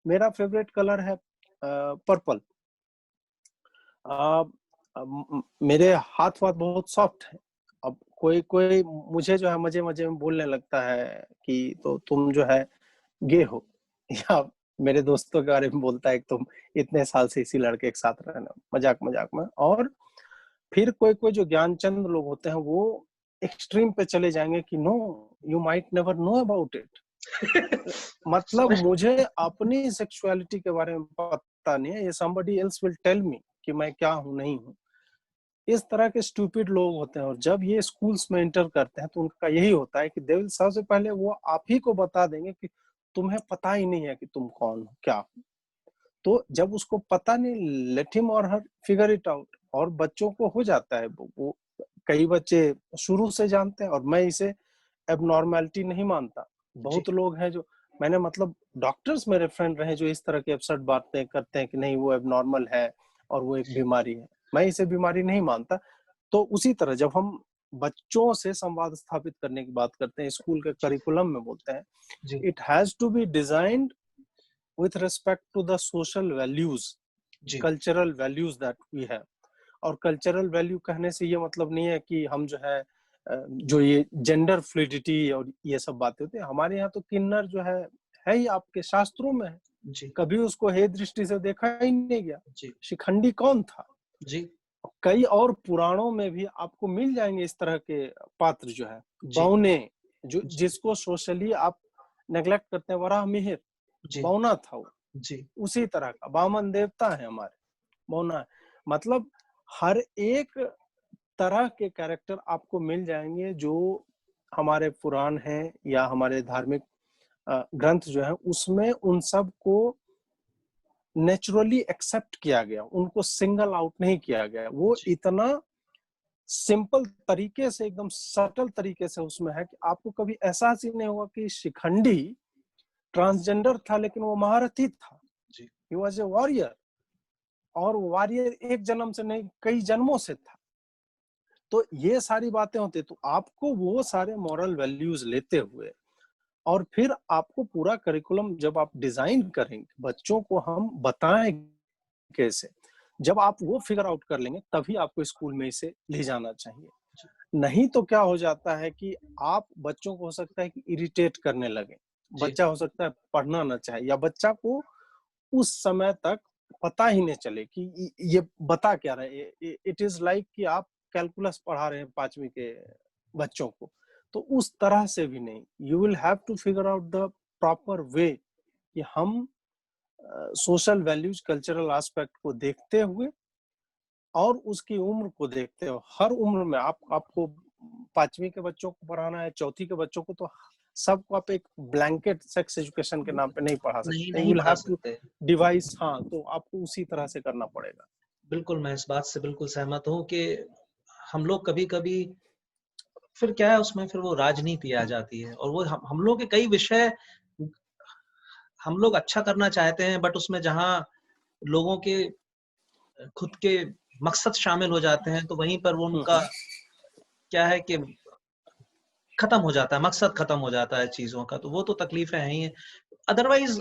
मेरा फेवरेट कलर है पर्पल, मेरे हाथ वाथ बहुत सॉफ्ट है। अब कोई कोई मुझे जो है मजे मजे में बोलने लगता है कि तो तुम जो है गे हो, या मेरे दोस्तों के बारे में बोलता है कि तुम इतने साल से इसी लड़के के साथ रहना, मजाक मजाक में। और फिर कोई कोई जो ज्ञानचंद लोग होते हैं वो एक्सट्रीम पे चले जाएंगे कि no, you might never know about it. मतलब मुझे अपनी सेक्सुअलिटी के बारे में पता नहीं है, ये somebody else will tell me कि मैं क्या हूँ नहीं हूँ। इस तरह के स्टूपिड लोग होते हैं, और जब ये स्कूल्स में एंटर करते हैं तो उनका यही होता है कि दे विल सबसे पहले वो आप ही को बता देंगे कि तुम्हें पता ही नहीं है कि तुम कौन हो क्या हो। तो जब उसको पता नहीं, लेट हिम और हर फिगर इट आउट। और बच्चों को हो जाता है, वो कई बच्चे शुरू से जानते हैं, और मैं इसे एबनॉर्मेलिटी नहीं मानता। बहुत लोग हैं जो, मैंने मतलब डॉक्टर्स मेरे फ्रेंड रहे जो इस तरह की अपसेट बातें करते हैं कि नहीं वो एबनॉर्मल है और वो एक बीमारी है। मैं इसे बीमारी नहीं मानता। तो उसी तरह जब हम बच्चों से संवाद स्थापित करने की बात करते हैं, स्कूल के जी, करिकुलम में बोलते हैं, जी, it has to be designed with respect to the social values, जी, cultural values that we have। और कल्चरल वैल्यू कहने से ये मतलब नहीं है कि हम जो है जो ये जेंडर फ्लूइडिटी और ये सब बातें होती है, हमारे यहाँ तो किन्नर जो है ही आपके शास्त्रों में है। जी, कभी उसको हे दृष्टि से देखा ही नहीं गया। जी, शिखंडी कौन था? जी, कई और पुराणों में भी आपको मिल जाएंगे इस तरह के पात्र जो है। जी, बौने, जो जी, जिसको सोशली आप नेग्लेक्ट करते हैं, वराह मिहिर जी, बौना था वो। जी, उसी तरह का वामन देवता है हमारे, बौना है। मतलब हर एक तरह के कैरेक्टर आपको मिल जाएंगे जो हमारे पुराण हैं या हमारे धार्मिक ग्रंथ जो है उसमें उन सब को नेचुरली एक्सेप्ट किया गया, उनको सिंगल आउट नहीं किया गया। वो जी, इतना सिंपल तरीके से, एकदम सटल तरीके से उसमें है कि आपको कभी एहसास ही नहीं होगा कि शिखंडी ट्रांसजेंडर था, लेकिन वो महारथी था। जी, ही वॉज ए वॉरियर, और वॉरियर एक जन्म से नहीं कई जन्मों से था। तो ये सारी बातें होती, तो आपको वो सारे मॉरल वैल्यूज लेते हुए और फिर आपको पूरा करिकुलम जब आप डिजाइन करेंगे, बच्चों को हम बताएं कैसे, जब आप वो फिगर आउट कर लेंगे तभी आपको स्कूल में इसे ले जाना चाहिए। जी, नहीं तो क्या हो जाता है कि आप बच्चों को हो सकता है कि इरिटेट करने लगे, जी, बच्चा हो सकता है पढ़ना ना चाहे, या बच्चा को उस समय तक पता ही नहीं चले कि ये बता क्या रहे। इट इज लाइक कि आप कैलकुलस पढ़ा रहे हैं 5वीं के बच्चों को। तो उस तरह से भी नहीं, you will have to figure out the proper way कि हम सोशल वैल्यूज, कल्चरल एस्पेक्ट को देखते हुए और उसकी उम्र को देखते हुए, हर उम्र में आपको 5वीं के बच्चों को पढ़ाना है, चौथी के बच्चों को, तो सबको आप एक ब्लैंकेट सेक्स एजुकेशन के नाम पे नहीं पढ़ा नहीं, सकते। यू नहीं विल पढ़ा हैव टू सकते। डिवाइस, हाँ, तो आपको उसी तरह से करना पड़ेगा। बिल्कुल, मैं इस बात से बिल्कुल सहमत हूँ कि हम लोग कभी-कभी फिर क्या है उसमें फिर वो राजनीति आ जाती है और वो हम लोग के कई विषय हम लोग अच्छा करना चाहते हैं बट उसमें जहाँ लोगों के खुद के मकसद शामिल हो जाते हैं तो वहीं पर वो उनका हम्म, क्या है कि खत्म हो जाता है, मकसद खत्म हो जाता है चीज़ों का, तो वो तो तकलीफ़ें हैं ही हैं। अदरवाइज़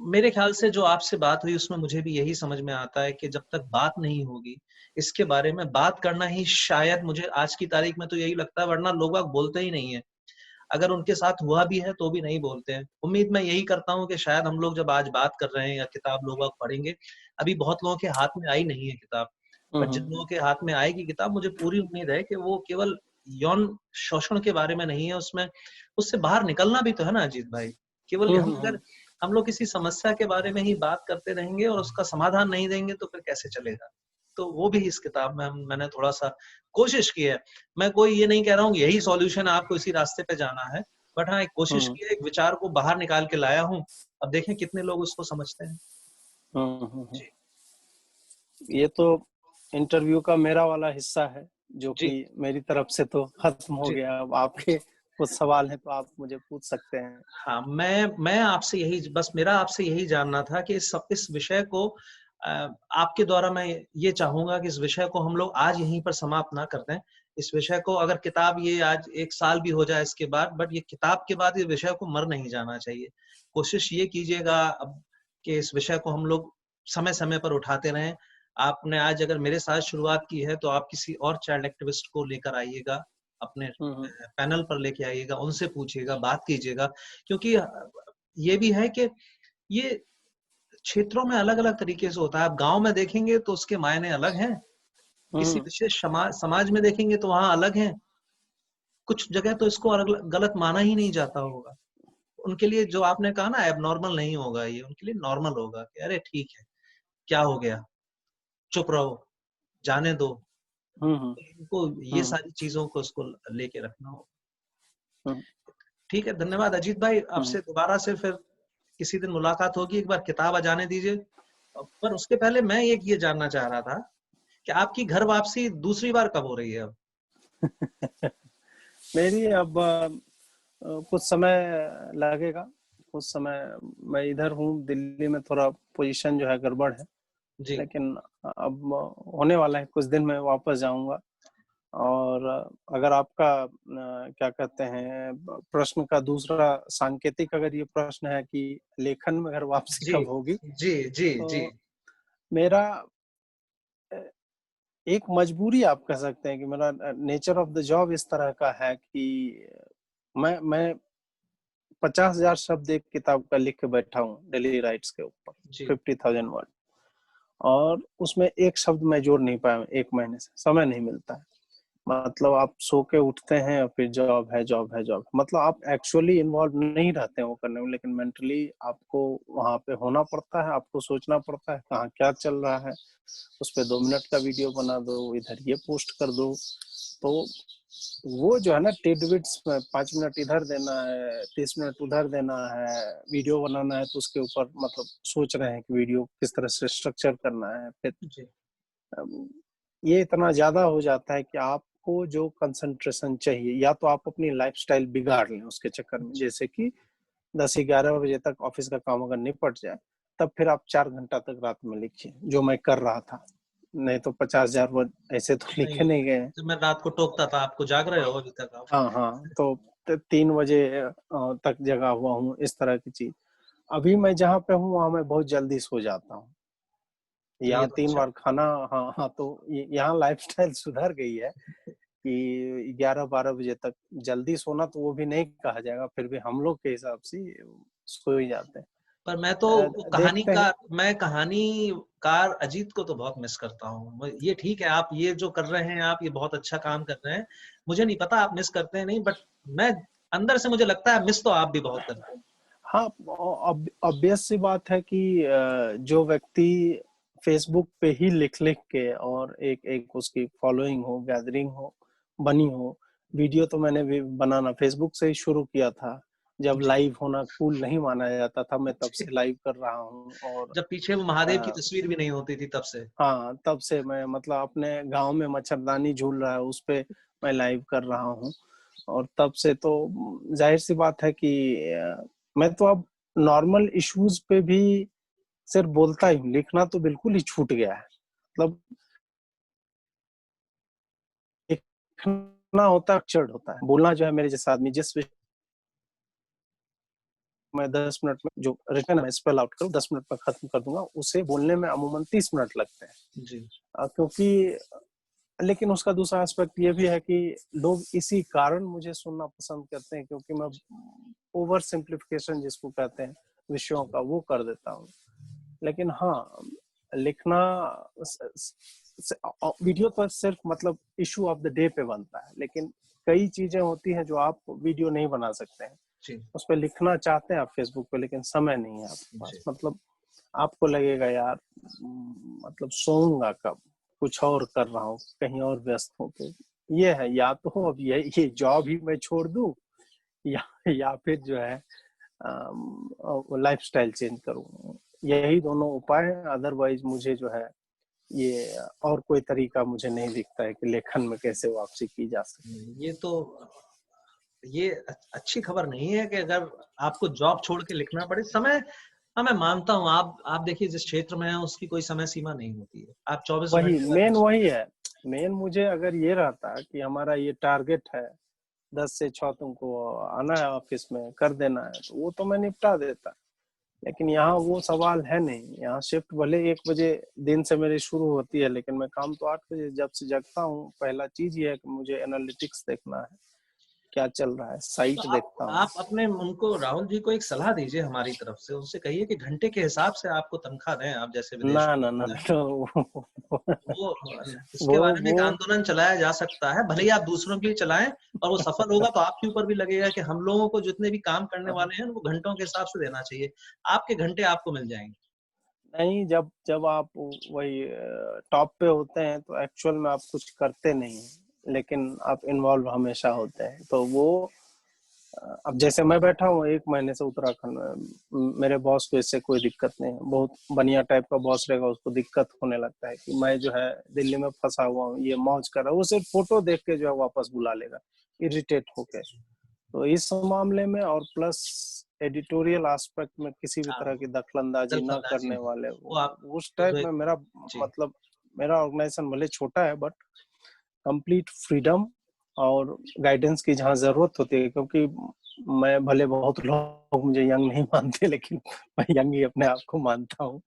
मेरे ख़्याल से जो आपसे बात हुई उसमें मुझे भी यही समझ में आता है कि जब तक बात नहीं होगी, इसके बारे में बात करना ही शायद मुझे आज की तारीख़ में तो यही लगता है वरना लोग बाग बोलते ही नहीं हैं। अगर उनके साथ हुआ भी है तो भी नहीं बोलते हैं। उम्मीद मैं यही करता हूँ कि शायद हम लोग जब आज बात कर रहे हैं या किताब लोग बाग पढ़ेंगे, अभी बहुत लोगों के हाथ में आई नहीं है किताब, बट जिन लोगों के हाथ में आएगी किताब मुझे पूरी उम्मीद है कि वो केवल यौन शोषण के बारे में नहीं है उसमें, उससे बाहर निकलना भी तो है ना अजीत भाई। केवल हम लोग किसी समस्या के बारे में ही बात करते रहेंगे और उसका समाधान नहीं देंगे तो फिर कैसे चलेगा? तो वो भी इस किताब में मैंने थोड़ा-सा कोशिश की है। मैं कोई ये नहीं कह रहा हूँ यही सॉल्यूशन है आपको इसी रास्ते पे जाना है, बट हाँ, एक कोशिश हम्म, की है, एक विचार को बाहर निकाल के लाया हूँ। अब देखें कितने लोग उसको समझते हैं। हम्म। जी, ये तो इंटरव्यू का मेरा वाला हिस्सा है, जो जी, कि मेरी तरफ से तो खत्म हो जी। गया। अब आपके कुछ सवाल हैं तो आप मुझे पूछ सकते हैं। हाँ, मैं आपसे यही बस मेरा आपसे यही जानना था कि इस विषय को अ, आपके द्वारा मैं ये चाहूँगा कि इस विषय को हम लोग आज यहीं पर समाप्त ना कर दें। इस विषय को अगर किताब ये आज 1 साल भी हो जाए इसके बाद, बट ये किताब के बाद ये विषय को मर नहीं जाना चाहिए। कोशिश ये कीजिएगा अब कि इस विषय को हम लोग समय-समय पर उठाते रहें। आपने आज अगर मेरे साथ शुरुआत की है, तो आप किसी और चाइल्ड एक्टिविस्ट को लेकर आइएगा, अपने हम्म, पैनल पर लेके आइएगा, उनसे पूछिएगा, बात कीजिएगा। क्योंकि ये भी है कि ये क्षेत्रों में अलग-अलग तरीके से होता है। आप गाँव में देखेंगे तो उसके मायने अलग हैं, किसी हम्म, विशेष समाज में देखेंगे तो वहाँ अलग हैं। कुछ जगह तो इसको गलत माना ही नहीं जाता होगा। उनके लिए जो आपने कहा ना एब्नॉर्मल नहीं होगा ये, उनके लिए नॉर्मल होगा कि अरे ठीक है, क्या हो गया? चुप रहो, जाने दो। हम्म, इनको ये हम्म, सारी चीज़ों को उसको लेके रखना होगा। हम्म, ठीक है, धन्यवाद अजीत भाई, हम्म। आपसे दोबारा से फिर किसी दिन मुलाकात होगी, एक बार किताब आ जाने दीजिए। पर उसके पहले मैं एक ये जानना चाह रहा था कि आपकी घर वापसी दूसरी बार कब हो रही है अब? मेरी अब कुछ समय लगेगा। उस समय मैं इधर हूँ दिल्ली में, थोड़ा पोजीशन जो है गड़बड़ है, जी लेकिन अब होने वाला है, कुछ दिन में वापस जाऊंगा। और अगर आपका क्या कहते हैं प्रश्न का दूसरा सांकेतिक अगर ये प्रश्न है कि लेखन में अगर वापसी जी कब होगी, जी जी जी तो मेरा एक मजबूरी आप कह सकते हैं कि मेरा नेचर ऑफ द जॉब इस तरह का है कि मैं 50,000 शब्द एक किताब का लिख के बैठा हूँ डेली राइट्स के ऊपर, जी 50,000 वर्ड, और उसमें एक शब्द मैं जोड़ नहीं पाया, एक महीने से समय नहीं मिलता है। मतलब आप सो के उठते हैं और फिर जॉब है जॉब है जॉब, मतलब आप एक्चुअली इन्वॉल्व नहीं रहते हैं वो करने में, लेकिन मेंटली आपको वहां पे होना पड़ता है, आपको सोचना पड़ता है कहाँ क्या चल रहा है, उस पर 2 मिनट का वीडियो बना दो, इधर ये पोस्ट कर दो। तो वो जो है ना टिडबिट्स में 5 मिनट इधर देना है, 30 मिनट उधर देना है, वीडियो बनाना है तो उसके ऊपर मतलब सोच रहे हैं कि वीडियो किस तरह से स्ट्रक्चर करना है, फिर जी ये इतना ज्यादा हो जाता है कि आपको जो कंसंट्रेशन चाहिए, या तो आप अपनी लाइफस्टाइल बिगाड़ लें उसके चक्कर में, जी। जैसे कि 10-11 बजे तक ऑफिस का काम अगर निपट जाए, तब फिर आप 4 घंटा तक रात में लिखिए, जो मैं कर रहा था। नहीं तो 50,000 वर्ड ऐसे तो लिखे नहीं, नहीं गए। जब मैं रात को टोकता था आपको, जाग रहे हो अभी तक आप? हाँ हाँ, तो 3 बजे तक जगा हुआ हूँ, इस तरह की चीज। अभी मैं जहाँ पे हूँ वहाँ मैं बहुत जल्दी सो जाता हूँ, चलिए यहाँ तो तीन अच्छा। बार खाना। हाँ हाँ, तो यहाँ लाइफस्टाइल सुधर गई है कि 11-12 बजे तक जल्दी सोना तो वो भी नहीं कहा जाएगा, फिर भी हम लोग के हिसाब से सो ही जाते हैं। पर मैं तो वो देखते हैं। कहानीकार अजीत को तो बहुत मिस करता हूँ। ये ठीक है, आप ये जो कर रहे हैं, आप ये बहुत अच्छा काम कर रहे हैं। मुझे नहीं पता आप मिस करते हैं नहीं, बट मैं अंदर से मुझे लगता है मिस तो आप भी बहुत करते हैं। हाँ, ऑब्वियस सी बात है कि जो व्यक्ति फेसबुक पे ही लिख लिख के, और एक एक उसकी फॉलोइंग हो, गैदरिंग हो, बनी हो। वीडियो तो मैंने भी बनाना फेसबुक से ही शुरू किया था, जब जी लाइव होना कूल नहीं माना जाता था, मैं तब जी। से लाइव कर रहा हूँ। और जब पीछे वो महादेव की तस्वीर भी नहीं होती थी तब से। हाँ, तब से मैं मतलब अपने गांव में मच्छरदानी झूल रहा है उस पे मैं लाइव कर रहा हूँ। और तब से तो जाहिर सी बात है कि मैं तो अब नॉर्मल इश्यूज पे भी सिर्फ बोलता ही हूँ, लिखना तो बिल्कुल ही छूट गया है। मतलब लिखना होता है, अक्षर होता है, बोलना जो है मेरे जैसा आदमी जिस विषय मैं 10 मिनट में जो रिटर्न है स्पेल आउट करूँ 10 मिनट में खत्म कर दूंगा, उसे बोलने में अमूमन 30 मिनट लगते हैं। जी क्योंकि लेकिन उसका दूसरा एस्पेक्ट ये भी है कि लोग इसी कारण मुझे सुनना पसंद करते हैं, क्योंकि मैं ओवर सिंप्लीफिकेशन जिसको कहते हैं विषयों का वो कर देता हूँ। लेकिन हाँ, लिखना वीडियो तो सिर्फ मतलब इशू ऑफ द डे पे बनता है, लेकिन कई चीजें होती हैं जो आप वीडियो नहीं बना सकते हैं, जी उस पर लिखना चाहते हैं आप फेसबुक पे, लेकिन समय नहीं है आपके पास। जी। मतलब आपको लगेगा यार मतलब सोऊंगा कब, कुछ और कर रहा हूँ, कहीं और व्यस्त हूँ। तो ये है, या तो अब ये जॉब ही मैं छोड़ दूं, या फिर जो है लाइफस्टाइल चेंज करूँ। यही दोनों उपाय हैं, अदरवाइज मुझे जो है ये और कोई तरीका मुझे नहीं दिखता है कि लेखन में कैसे वापसी की जा सकती ये तो ये अच्छी खबर नहीं है कि अगर आपको जॉब छोड़ के लिखना पड़े। समय, हाँ मैं मानता हूँ, आप देखिए जिस क्षेत्र में है उसकी कोई समय सीमा नहीं होती है। आप है। 24 वही घंटे अगर मेन वही है। मेन मुझे अगर ये रहता कि हमारा ये टारगेट है 10 से 6 तुमको आना है ऑफिस में कर देना है, तो वो तो मैं निपटा देता। लेकिन यहाँ वो सवाल है नहीं, यहाँ शिफ्ट भले 1 बजे दिन से मेरी शुरू होती है, लेकिन मैं काम तो 8 बजे जब से जगता हूँ, पहला चीज ये है कि मुझे एनालिटिक्स देखना है, क्या चल रहा है, तो साइट देखता हूँ। आप अपने उनको, राहुल जी को एक सलाह दीजिए हमारी तरफ से। उनसे कहिए कि घंटे के हिसाब से आपको तनख्वाह दें, आप जैसे ना विदेशों में ना ना, होता है। तो वो इसके वो बारे में एक वो आंदोलन चलाया जा सकता है, भले ही आप दूसरों के लिए चलाएं, और वो सफल होगा तो आपके ऊपर भी लगेगा कि हम लोगों को जितने भी काम करने वाले हैं उनको घंटों के हिसाब से देना चाहिए। आपके घंटे आपको मिल जाएंगे। नहीं, जब जब आप वही टॉप पे होते हैं तो एक्चुअल में आप कुछ करते नहीं हैं, लेकिन आप इन्वॉल्व हमेशा होते हैं। तो वो अब जैसे मैं बैठा हूँ 1 महीने से उत्तराखंड में, मेरे बॉस को इससे कोई दिक्कत नहीं है, बहुत बढ़िया टाइप का बॉस रहेगा, उसको दिक्कत होने लगता है कि मैं जो है दिल्ली में फंसा हुआ हूँ, ये मौज कर रहा है, वो सिर्फ फोटो देख के जो है वापस बुला लेगा इरिटेट होके। तो इस मामले में और प्लस एडिटोरियल एस्पेक्ट में किसी भी तरह की दखलंदाजी ना दखलंदाजी करने नहीं। वाले, वो आप उस टाइप जो एक में मेरा जी, मतलब मेरा ऑर्गेनाइजेशन भले छोटा है बट कंप्लीट फ्रीडम और गाइडेंस की जहाँ जरूरत होती है, क्योंकि मैं भले बहुत लोग मुझे यंग नहीं मानते लेकिन मैं यंग ही अपने आप को मानता हूँ।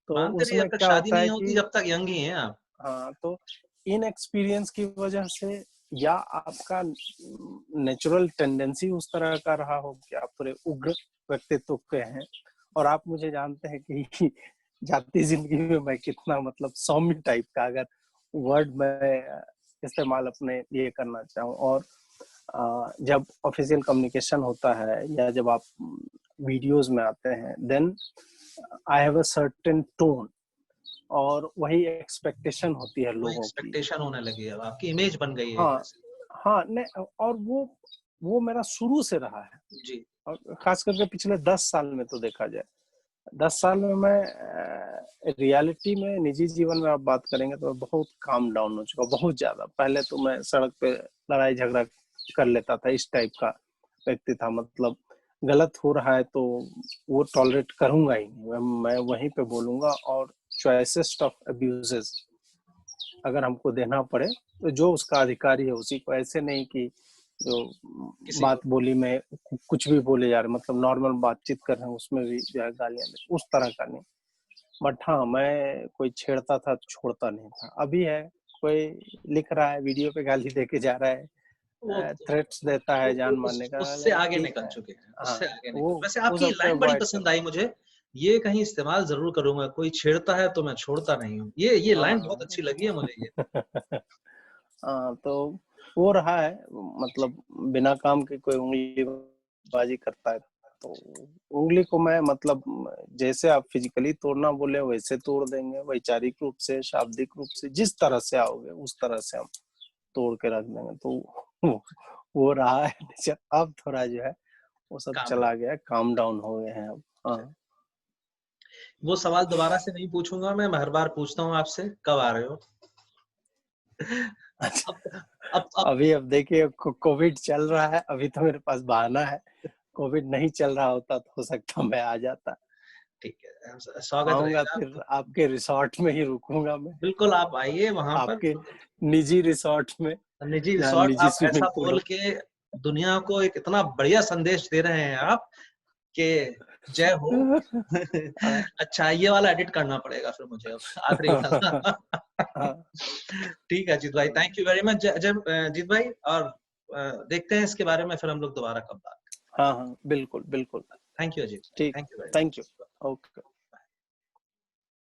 तो मानते रहिए जब उसमें तक क्या शादी होता नहीं है होती कि जब तक यंग ही हैं आप। हाँ, तो इन एक्सपीरियंस की वजह से या आपका नेचुरल टेंडेंसी उस तरह का रहा हो कि आप थोड़े उग्र व्यक्तित्व के हैं, और आप मुझे जानते हैं कि जाती जिंदगी में मैं कितना मतलब सौम्य टाइप का अगर वर्ड मैं इस्तेमाल अपने लिए करना चाहूँ, और जब ऑफिशियल कम्युनिकेशन होता है या जब आप वीडियोस में आते हैं, then I have a certain tone, और वही एक्सपेक्टेशन होती है वो लोगों की। एक्सपेक्टेशन होने लगी है, अब आपकी इमेज बन गई है एक हाँ, तरह से। हाँ, नहीं, और वो मेरा शुरू से रहा है, जी, और खास करके पिछले 10 साल में तो देखा जाए, 10 साल में मैं रियलिटी में निजी जीवन में आप बात करेंगे तो मैं बहुत काम डाउन हो चुका, बहुत ज्यादा। पहले तो मैं सड़क पे लड़ाई झगड़ा कर लेता था, इस टाइप का व्यक्ति था, मतलब गलत हो रहा है तो वो टॉलरेट करूंगा ही नहीं, मैं वहीं पे बोलूंगा, और चॉइसेस्ट ऑफ अब्यूजेस अगर हमको देना पड़े तो जो उसका अधिकारी है उसी को, ऐसे नहीं कि जो किसी को बात बोली में कुछ भी बोले जा रहे, मतलब नॉर्मल बातचीत कर रहे हैं उसमें भी जो है गालियां दे, उस तरह का नहीं। बट हाँ, मैं कोई छेड़ता था तो छोड़ता नहीं था। अभी है, कोई लिख रहा है वीडियो पे गाली दे के जा रहा वो है, थ्रेट्स देता है जान मारने का, उससे आगे ठीक निकल है। चुके हैं, हाँ, उससे आगे वो निकल। वैसे वो आपकी सबको लाइन बड़ी अवॉइड पसंद आई करता मुझे, ये कहीं इस्तेमाल ज़रूर करूँगा, कोई छेड़ता है तो मैं छोड़ता नहीं हूँ। ये हूँ। लाइन बहुत अच्छी लगी है मुझे ये। हाँ। हाँ, तो वो रहा है, जी, मतलब बिना काम के कोई उंगलीबाजी करता है तो उंगली को मैं मतलब जैसे आप फिजिकली तोड़ना बोले वैसे तोड़ देंगे, वैचारिक रूप से, शाब्दिक रूप से, जिस तरह से आओगे उस तरह से हम तोड़ के रख देंगे। तो वो रहा है नेचर। अब थोड़ा जो है वो सब काम चला डाउन। गया, काम डाउन हो गए हैं अब। हाँ। वो सवाल दोबारा से नहीं पूछूँगा मैं हर बार पूछता हूँ आपसे, कब आ रहे हो? अब अब अभी अब देखिए कोविड चल रहा है, अभी तो मेरे पास बहाना है। कोविड नहीं चल रहा होता तो हो सकता मैं आ जाता, ठीक है, स्वागत आऊंगा रहेगा फिर आपका। आपके रिसोर्ट में ही रुकूंगा मैं, बिल्कुल आप आइए वहाँ पर। आपके निजी रिसोर्ट में, निजी जहाँ रिसॉर्ट निजी आप ऐसा स्विमिंग पूल बोल हो। के दुनिया को एक इतना बढ़िया संदेश दे रहे हैं आप कि जय हो। अच्छा ये वाला एडिट करना पड़ेगा फिर मुझे अब आखिरी वाला। ठीक है जीत भाई, थैंक यू वेरी मच जीत भाई, और देखते हैं इसके बारे में फिर हम लोग दोबारा कब बात। हाँ, हाँ, बिल्कुल बिल्कुल। थैंक यू अजीत, ठीक, thank you very thank you. Much. Okay.